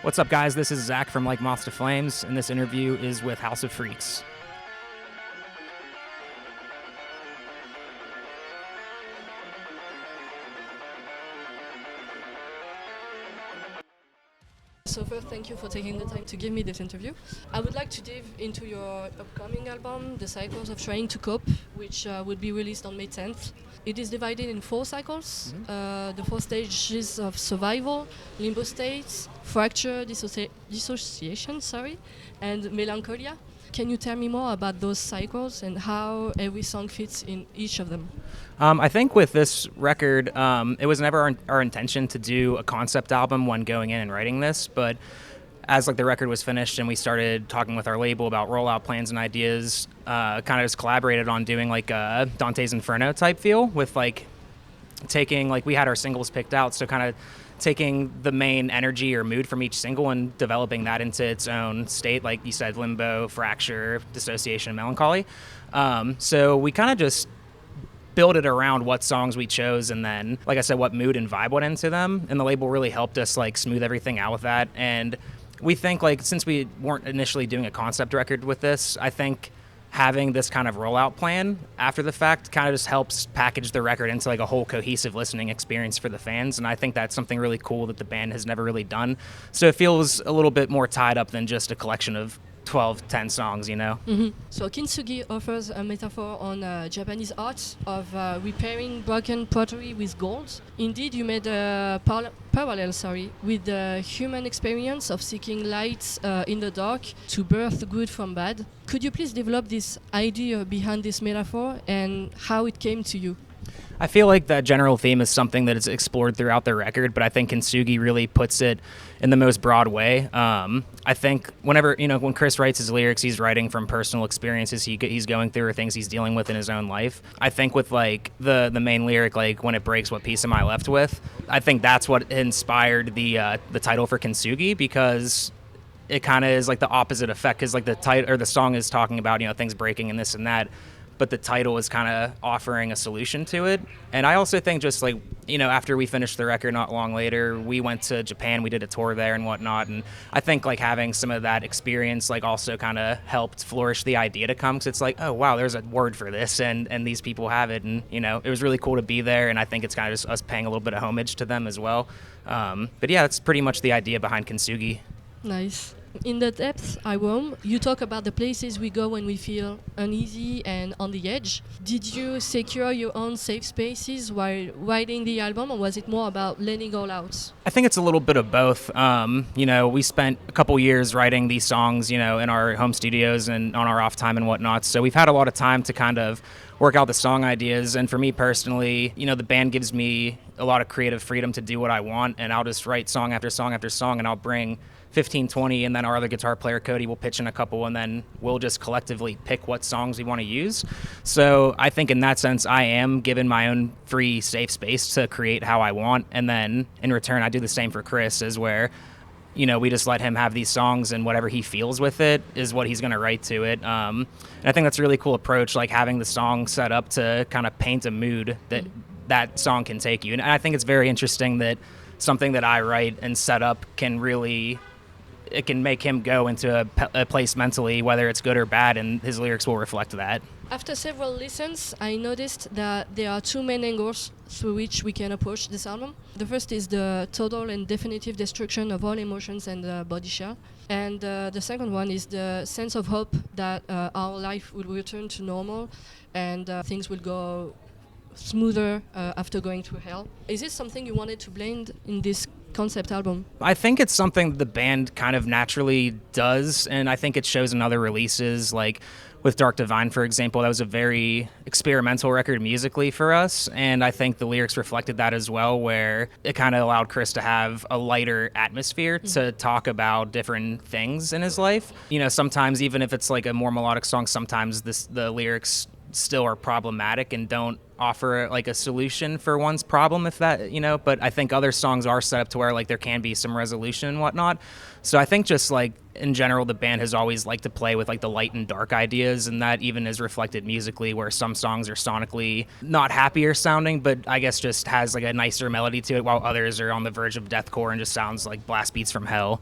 What's up, guys? This is Zach from Like Moths To Flames, and this interview is with House of Freaks. So first, thank you for taking the time to give me this interview. I would like to dive into your upcoming album, The Cycles of Trying to Cope, which would be released on May 10th. It is divided in 4 cycles, the 4 stages of survival, limbo states, fracture, dissociation, and melancholia. Can you tell me more about those cycles and how every song fits in each of them? I think with this record, it was never our intention to do a concept album when going in and writing this, but as the record was finished and we started talking with our label about rollout plans and ideas, kind of just collaborated on doing a Dante's Inferno type feel with taking, we had our singles picked out, so kind of taking the main energy or mood from each single and developing that into its own state, like you said, limbo, fracture, dissociation, and melancholy. So we kind of just build it around what songs we chose, and then, like I said, what mood and vibe went into them. And the label really helped us smooth everything out with that. And we think since we weren't initially doing a concept record with this, I think having this kind of rollout plan after the fact kind of just helps package the record into a whole cohesive listening experience for the fans. And I think that's something really cool that the band has never really done. So it feels a little bit more tied up than just a collection of 12, 10 songs, you know? Mm-hmm. So Kintsugi offers a metaphor on Japanese art of repairing broken pottery with gold. Indeed, you made a parallel with the human experience of seeking light in the dark to birth good from bad. Could you please develop this idea behind this metaphor and how it came to you? I feel like that general theme is something that is explored throughout the record, but I think Kintsugi really puts it in the most broad way. I think when Chris writes his lyrics, he's writing from personal experiences he's going through or things he's dealing with in his own life. I think with the main lyric, when it breaks, what peace am I left with? I think that's what inspired the title for Kintsugi, because it kind of is the opposite effect, because the title or the song is talking about things breaking and this and that, but the title is kind of offering a solution to it. And I also think just after we finished the record not long later, we went to Japan, we did a tour there and whatnot, and I think having some of that experience also kind of helped flourish the idea to come, because it's oh wow, there's a word for this and these people have it, and it was really cool to be there, and I think it's kind of just us paying a little bit of homage to them as well. But yeah, that's pretty much the idea behind Kintsugi. Nice. In the depths I roam, you talk about the places we go when we feel uneasy and on the edge. Did you secure your own safe spaces while writing the album, or was it more about letting it all out? I think it's a little bit of both. We spent a couple years writing these songs, in our home studios and on our off time and whatnot. So we've had a lot of time to kind of work out the song ideas. And for me personally, the band gives me a lot of creative freedom to do what I want, and I'll just write song after song after song, and I'll bring 15, 20, and then our other guitar player, Cody, will pitch in a couple, and then we'll just collectively pick what songs we want to use. So I think in that sense, I am given my own free, safe space to create how I want. And then in return, I do the same for Chris, is where, we just let him have these songs, and whatever he feels with it is what he's going to write to it. And I think that's a really cool approach, having the song set up to kind of paint a mood that song can take you. And I think it's very interesting that something that I write and set up it can make him go into a place mentally, whether it's good or bad, and his lyrics will reflect that. After several listens, I noticed that there are 2 main angles through which we can approach this album. The first is the total and definitive destruction of all emotions and body shell. And the second one is the sense of hope that our life will return to normal and things will go smoother after going through hell. Is this something you wanted to blend in this concept album? I think it's something the band kind of naturally does, and I think it shows in other releases, with Dark Divine, for example. That was a very experimental record musically for us, and I think the lyrics reflected that as well, where it kind of allowed Chris to have a lighter atmosphere to talk about different things in his life. Sometimes, even if it's a more melodic song, sometimes the lyrics still are problematic and don't offer a solution for one's problem, if that, but I think other songs are set up to where there can be some resolution and whatnot. So I think just in general, the band has always liked to play with like the light and dark ideas, and that even is reflected musically, where some songs are sonically not happier sounding, but I guess just has like a nicer melody to it, while others are on the verge of deathcore and just sounds like blast beats from hell.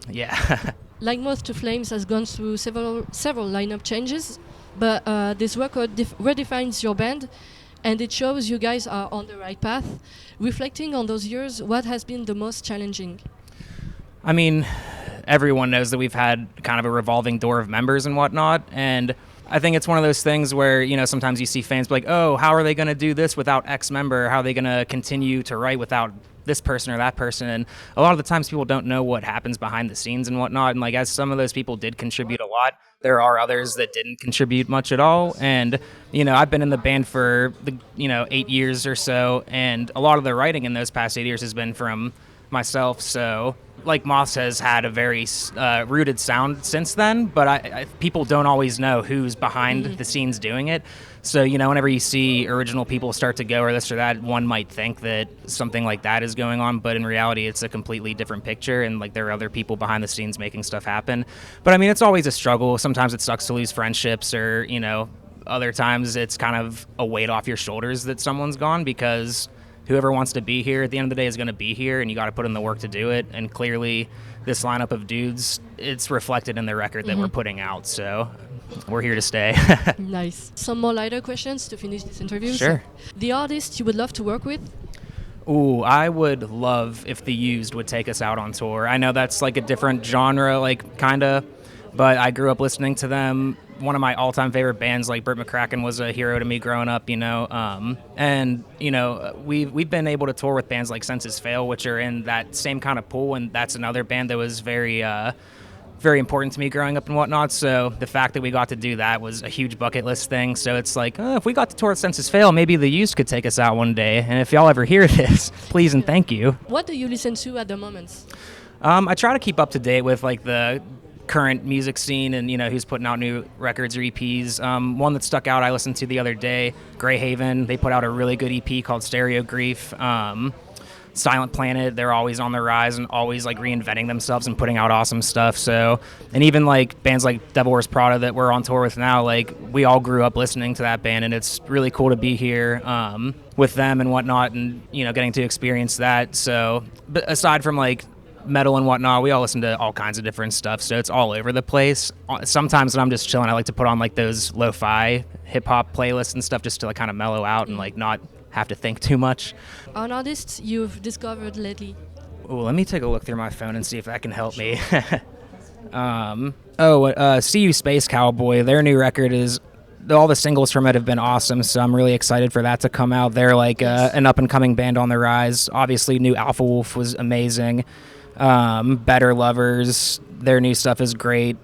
Yeah. Like Moths To Flames has gone through several lineup changes, but this record redefines your band, and it shows you guys are on the right path. Reflecting on those years, what has been the most challenging? I mean, everyone knows that we've had kind of a revolving door of members and whatnot, and I think it's one of those things where, you know, sometimes you see fans be like, oh, how are they going to do this without X member? How are they going to continue to write without this person or that person? And a lot of the times people don't know what happens behind the scenes and whatnot. And like, as some of those people did contribute a lot, there are others that didn't contribute much at all. And, you know, I've been in the band for 8 years or so, and a lot of the writing in those past 8 years has been from myself. So Like Moths has had a very rooted sound since then, but people don't always know who's behind the scenes doing it. So, you know, whenever you see original people start to go or this or that, one might think that something like that is going on, but in reality it's a completely different picture, and like there are other people behind the scenes making stuff happen. But I mean, it's always a struggle. Sometimes it sucks to lose friendships, or, you know, other times it's kind of a weight off your shoulders that someone's gone, because whoever wants to be here at the end of the day is going to be here, and you got to put in the work to do it. And clearly this lineup of dudes, it's reflected in the record that we're putting out, so we're here to stay. Nice. Some more lighter questions to finish this interview. Sure. So, the artist you would love to work with? Ooh, I would love if The Used would take us out on tour. I know that's like a different genre, like kind of, but I grew up listening to them. One of my all-time favorite bands, like Burt McCracken, was a hero to me growing up, you know. And, you know, we've been able to tour with bands like Senses Fail, which are in that same kind of pool, and that's another band that was very important to me growing up and whatnot. So the fact that we got to do that was a huge bucket list thing. So it's like, if we got to tour with Senses Fail, maybe The Used could take us out one day. And if y'all ever hear this, please and thank you. What do you listen to at the moment? I try to keep up to date with like the current music scene, and, you know, who's putting out new records or EPs. One that stuck out I listened to the other day, Greyhaven. They put out a really good EP called Stereo Grief. Silent Planet, they're always on the rise and always like reinventing themselves and putting out awesome stuff. So, and even like bands like Devil Wears Prada that we're on tour with now, like we all grew up listening to that band, and it's really cool to be here with them and whatnot, and, you know, getting to experience that. So, but aside from like metal and whatnot, we all listen to all kinds of different stuff, so it's all over the place. Sometimes when I'm just chilling, I like to put on like those lo-fi hip-hop playlists and stuff, just to like kind of mellow out and like not have to think too much. An artist you've discovered lately? Oh, let me take a look through my phone and see if that can help me. See You Space Cowboy, their new record is, all the singles from it have been awesome, so I'm really excited for that to come out. They're like an up-and-coming band on the rise. Obviously, new Alpha Wolf was amazing. Better Lovers, their new stuff is great.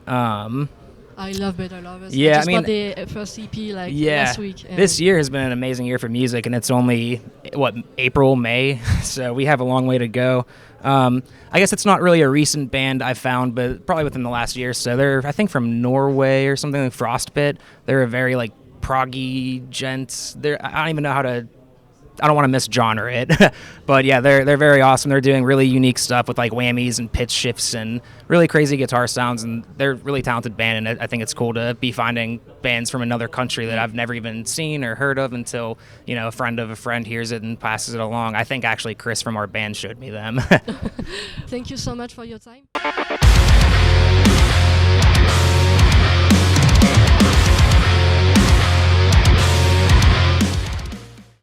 I love Better Lovers. Yeah, I just bought the first EP last week. This year has been an amazing year for music, and it's only, April, May, so we have a long way to go. I guess it's not really a recent band I've found, but probably within the last year. So they're, I think, from Norway or something, like Frostbit. They're a very like proggy gent. I don't even know how to, I don't want to misgenre it, but yeah, they're very awesome. They're doing really unique stuff with like whammies and pitch shifts and really crazy guitar sounds, and they're a really talented band, and I think it's cool to be finding bands from another country that I've never even seen or heard of until, you know, a friend of a friend hears it and passes it along. I think actually Chris from our band showed me them. Thank you so much for your time.